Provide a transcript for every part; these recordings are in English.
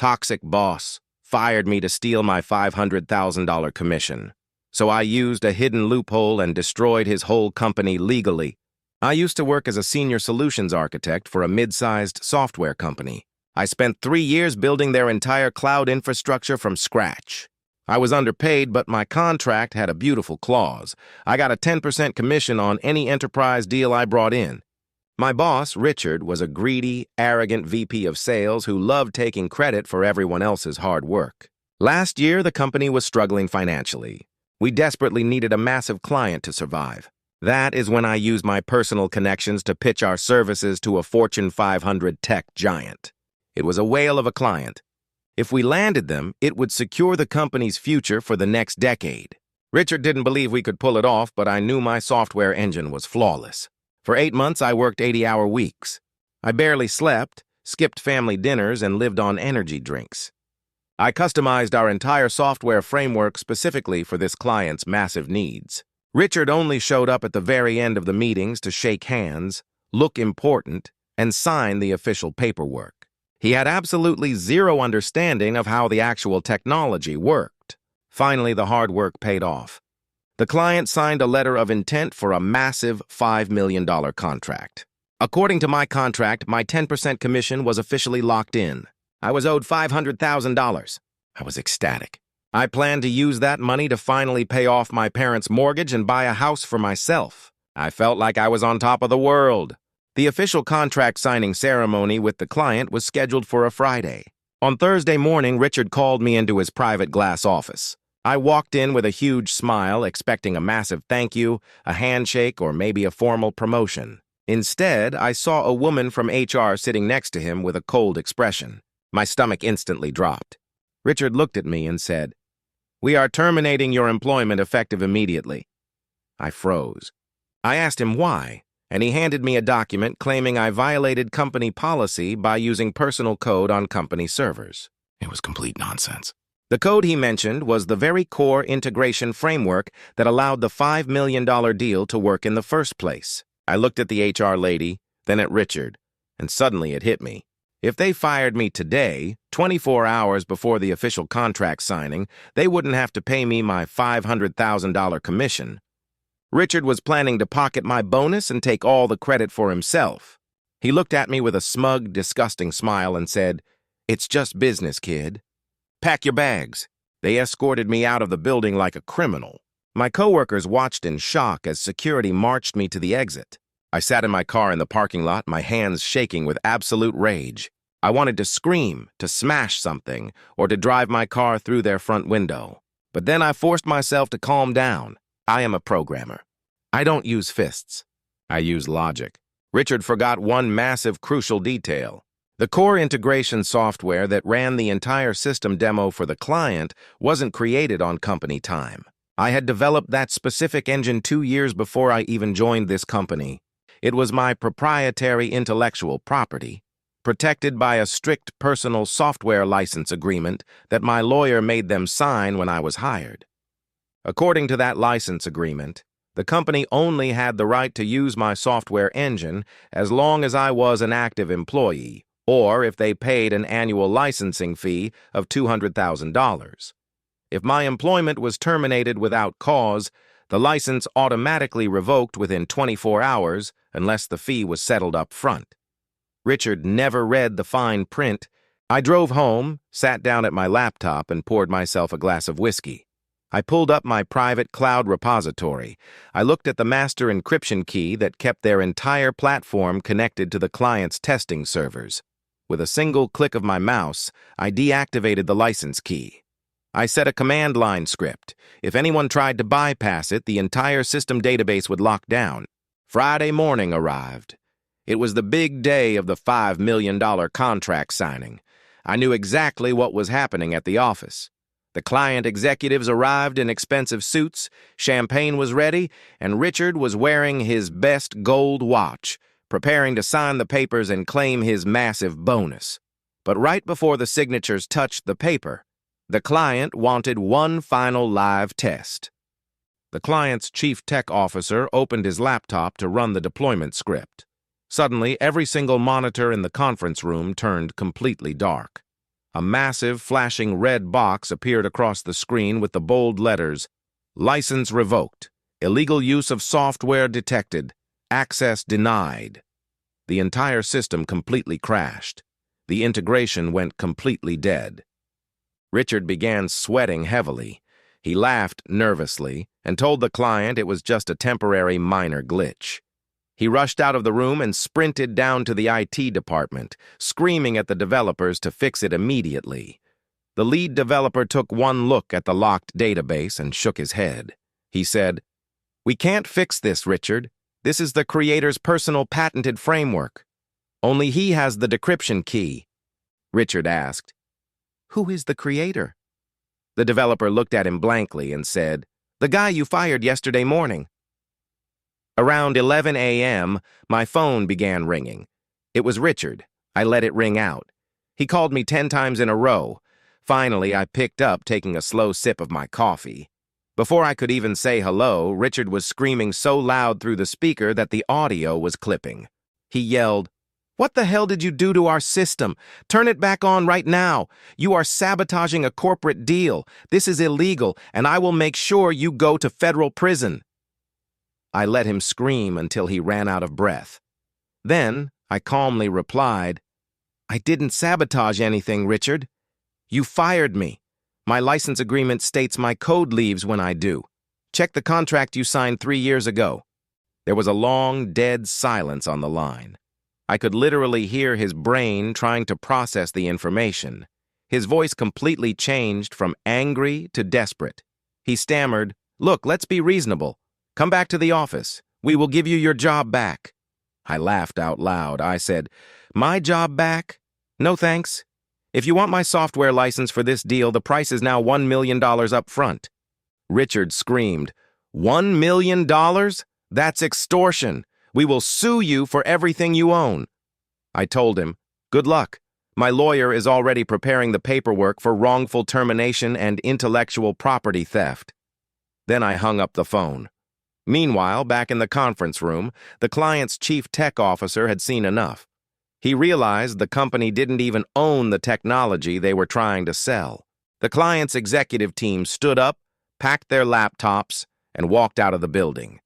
toxic boss fired me to steal my $500,000 commission. So I used a hidden loophole and destroyed his whole company legally. I used to work as a senior solutions architect for a mid-sized software company. I spent 3 years building their entire cloud infrastructure from scratch. I was underpaid, but my contract had a beautiful clause. I got a 10% commission on any enterprise deal I brought in. My boss, Richard, was a greedy, arrogant VP of sales who loved taking credit for everyone else's hard work. Last year, the company was struggling financially. We desperately needed a massive client to survive. That is when I used my personal connections to pitch our services to a Fortune 500 tech giant. It was a whale of a client. If we landed them, it would secure the company's future for the next decade. Richard didn't believe we could pull it off, but I knew my software engine was flawless. For 8 months, I worked 80-hour weeks. I barely slept, skipped family dinners, and lived on energy drinks. I customized our entire software framework specifically for this client's massive needs. Richard only showed up at the very end of the meetings to shake hands, look important, and sign the official paperwork. He had absolutely zero understanding of how the actual technology worked. Finally, the hard work paid off. The client signed a letter of intent for a massive $5 million contract. According to my contract, my 10% commission was officially locked in. I was owed $500,000. I was ecstatic. I planned to use that money to finally pay off my parents' mortgage and buy a house for myself. I felt like I was on top of the world. The official contract signing ceremony with the client was scheduled for a Friday. On Thursday morning, Richard called me into his private glass office. I walked in with a huge smile, expecting a massive thank you, a handshake, or maybe a formal promotion. Instead, I saw a woman from HR sitting next to him with a cold expression. My stomach instantly dropped. Richard looked at me and said, "We are terminating your employment effective immediately." I froze. I asked him why, and he handed me a document claiming I violated company policy by using personal code on company servers. It was complete nonsense. The code he mentioned was the very core integration framework that allowed the $5 million deal to work in the first place. I looked at the HR lady, then at Richard, and suddenly it hit me. If they fired me today, 24 hours before the official contract signing, they wouldn't have to pay me my $500,000 commission. Richard was planning to pocket my bonus and take all the credit for himself. He looked at me with a smug, disgusting smile and said, "It's just business, kid. Pack your bags." They escorted me out of the building like a criminal. My coworkers watched in shock as security marched me to the exit. I sat in my car in the parking lot, my hands shaking with absolute rage. I wanted to scream, to smash something, or to drive my car through their front window. But then I forced myself to calm down. I am a programmer. I don't use fists. I use logic. Richard forgot one massive, crucial detail. The core integration software that ran the entire system demo for the client wasn't created on company time. I had developed that specific engine 2 years before I even joined this company. It was my proprietary intellectual property, protected by a strict personal software license agreement that my lawyer made them sign when I was hired. According to that license agreement, the company only had the right to use my software engine as long as I was an active employee, or if they paid an annual licensing fee of $200,000. If my employment was terminated without cause, the license automatically revoked within 24 hours unless the fee was settled up front. Richard never read the fine print. I drove home, sat down at my laptop, and poured myself a glass of whiskey. I pulled up my private cloud repository. I looked at the master encryption key that kept their entire platform connected to the client's testing servers. With a single click of my mouse, I deactivated the license key. I set a command line script. If anyone tried to bypass it, the entire system database would lock down. Friday morning arrived. It was the big day of the $5 million contract signing. I knew exactly what was happening at the office. The client executives arrived in expensive suits, champagne was ready, and Richard was wearing his best gold watch, preparing to sign the papers and claim his massive bonus. But right before the signatures touched the paper, the client wanted one final live test. The client's chief tech officer opened his laptop to run the deployment script. Suddenly, every single monitor in the conference room turned completely dark. A massive, flashing red box appeared across the screen with the bold letters, "License revoked. Illegal use of software detected. Access denied." The entire system completely crashed. The integration went completely dead. Richard began sweating heavily. He laughed nervously and told the client it was just a temporary minor glitch. He rushed out of the room and sprinted down to the IT department, screaming at the developers to fix it immediately. The lead developer took one look at the locked database and shook his head. He said, "We can't fix this, Richard. This is the creator's personal patented framework. Only he has the decryption key." Richard asked, "Who is the creator?" The developer looked at him blankly and said, "The guy you fired yesterday morning." Around 11 a.m., my phone began ringing. It was Richard. I let it ring out. He called me 10 times in a row. Finally, I picked up, taking a slow sip of my coffee. Before I could even say hello, Richard was screaming so loud through the speaker that the audio was clipping. He yelled, "What the hell did you do to our system? Turn it back on right now. You are sabotaging a corporate deal. This is illegal, and I will make sure you go to federal prison." I let him scream until he ran out of breath. Then I calmly replied, "I didn't sabotage anything, Richard. You fired me. My license agreement states my code leaves when I do. Check the contract you signed 3 years ago." There was a long, dead silence on the line. I could literally hear his brain trying to process the information. His voice completely changed from angry to desperate. He stammered, "Look, let's be reasonable. Come back to the office. We will give you your job back." I laughed out loud. I said, "My job back? No thanks. If you want my software license for this deal, the price is now $1 million up front." Richard screamed, "$1 million? That's extortion. We will sue you for everything you own." I told him, "Good luck. My lawyer is already preparing the paperwork for wrongful termination and intellectual property theft." Then I hung up the phone. Meanwhile, back in the conference room, the client's chief tech officer had seen enough. He realized the company didn't even own the technology they were trying to sell. The client's executive team stood up, packed their laptops, and walked out of the building.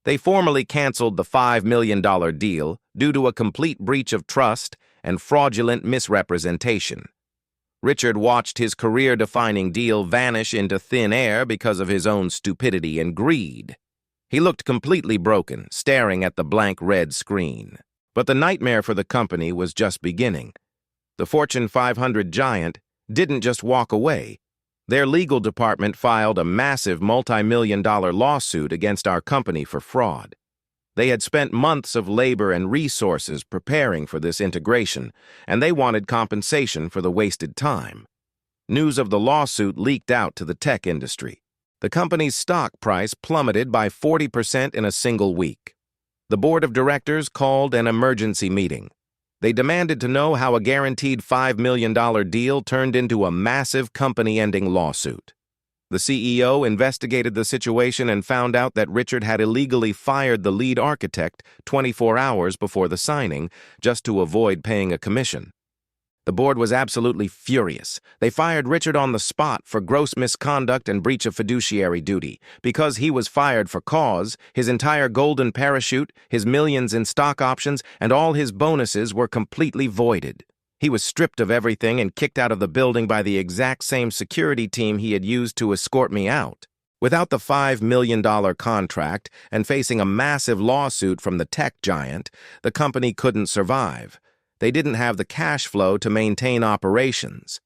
They formally canceled the $5 million deal due to a complete breach of trust and fraudulent misrepresentation. Richard watched his career-defining deal vanish into thin air because of his own stupidity and greed. He looked completely broken, staring at the blank red screen. But the nightmare for the company was just beginning. The Fortune 500 giant didn't just walk away. Their legal department filed a massive multi-million-dollar lawsuit against our company for fraud. They had spent months of labor and resources preparing for this integration, and they wanted compensation for the wasted time. News of the lawsuit leaked out to the tech industry. The company's stock price plummeted by 40% in a single week. The board of directors called an emergency meeting. They demanded to know how a guaranteed $5 million deal turned into a massive company-ending lawsuit. The CEO investigated the situation and found out that Richard had illegally fired the lead architect 24 hours before the signing, just to avoid paying a commission. The board was absolutely furious. They fired Richard on the spot for gross misconduct and breach of fiduciary duty. Because he was fired for cause, his entire golden parachute, his millions in stock options, and all his bonuses were completely voided. He was stripped of everything and kicked out of the building by the exact same security team he had used to escort me out. Without the $5 million contract and facing a massive lawsuit from the tech giant, the company couldn't survive. They didn't have the cash flow to maintain operations.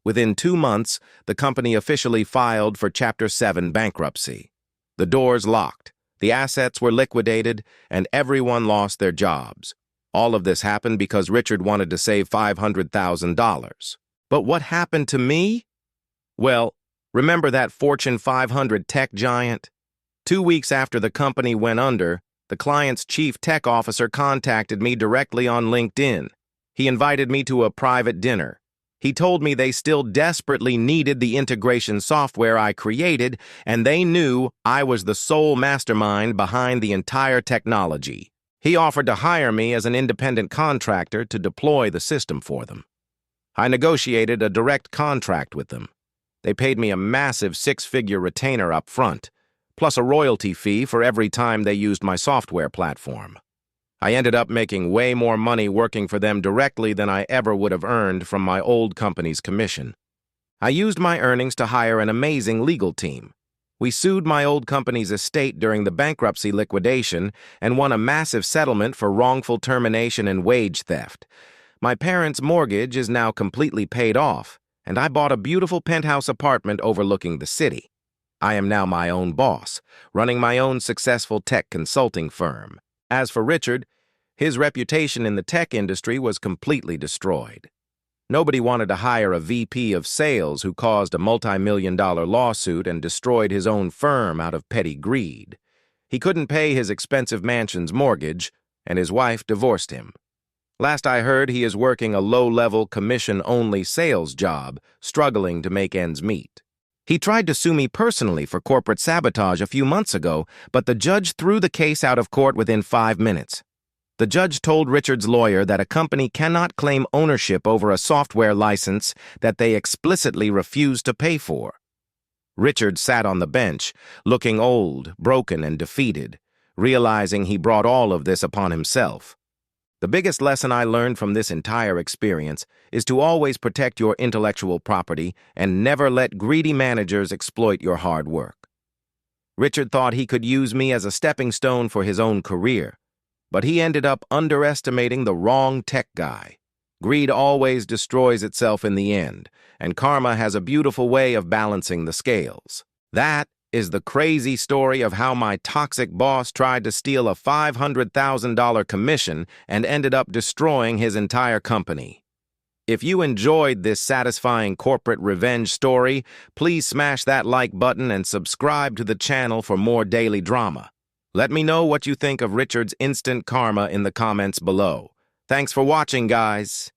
Within 2 months, the company officially filed for Chapter 7 bankruptcy. The doors locked, the assets were liquidated, and everyone lost their jobs. All of this happened because Richard wanted to save $500,000. But what happened to me? Well, remember that Fortune 500 tech giant? 2 weeks after the company went under, the client's chief tech officer contacted me directly on LinkedIn. He invited me to a private dinner. He told me they still desperately needed the integration software I created, and they knew I was the sole mastermind behind the entire technology. He offered to hire me as an independent contractor to deploy the system for them. I negotiated a direct contract with them. They paid me a massive six-figure retainer up front, plus a royalty fee for every time they used my software platform. I ended up making way more money working for them directly than I ever would have earned from my old company's commission. I used my earnings to hire an amazing legal team. We sued my old company's estate during the bankruptcy liquidation and won a massive settlement for wrongful termination and wage theft. My parents' mortgage is now completely paid off, and I bought a beautiful penthouse apartment overlooking the city. I am now my own boss, running my own successful tech consulting firm. As for Richard, his reputation in the tech industry was completely destroyed. Nobody wanted to hire a VP of sales who caused a multi-million-dollar lawsuit and destroyed his own firm out of petty greed. He couldn't pay his expensive mansion's mortgage, and his wife divorced him. Last I heard, he is working a low-level, commission-only sales job, struggling to make ends meet. He tried to sue me personally for corporate sabotage a few months ago, but the judge threw the case out of court within 5 minutes. The judge told Richard's lawyer that a company cannot claim ownership over a software license that they explicitly refused to pay for. Richard sat on the bench, looking old, broken, and defeated, realizing he brought all of this upon himself. The biggest lesson I learned from this entire experience is to always protect your intellectual property and never let greedy managers exploit your hard work. Richard thought he could use me as a stepping stone for his own career, but he ended up underestimating the wrong tech guy. Greed always destroys itself in the end, and karma has a beautiful way of balancing the scales. That is the crazy story of how my toxic boss tried to steal a $500,000 commission and ended up destroying his entire company. If you enjoyed this satisfying corporate revenge story, please smash that like button and subscribe to the channel for more daily drama. Let me know what you think of Richard's instant karma in the comments below. Thanks for watching, guys.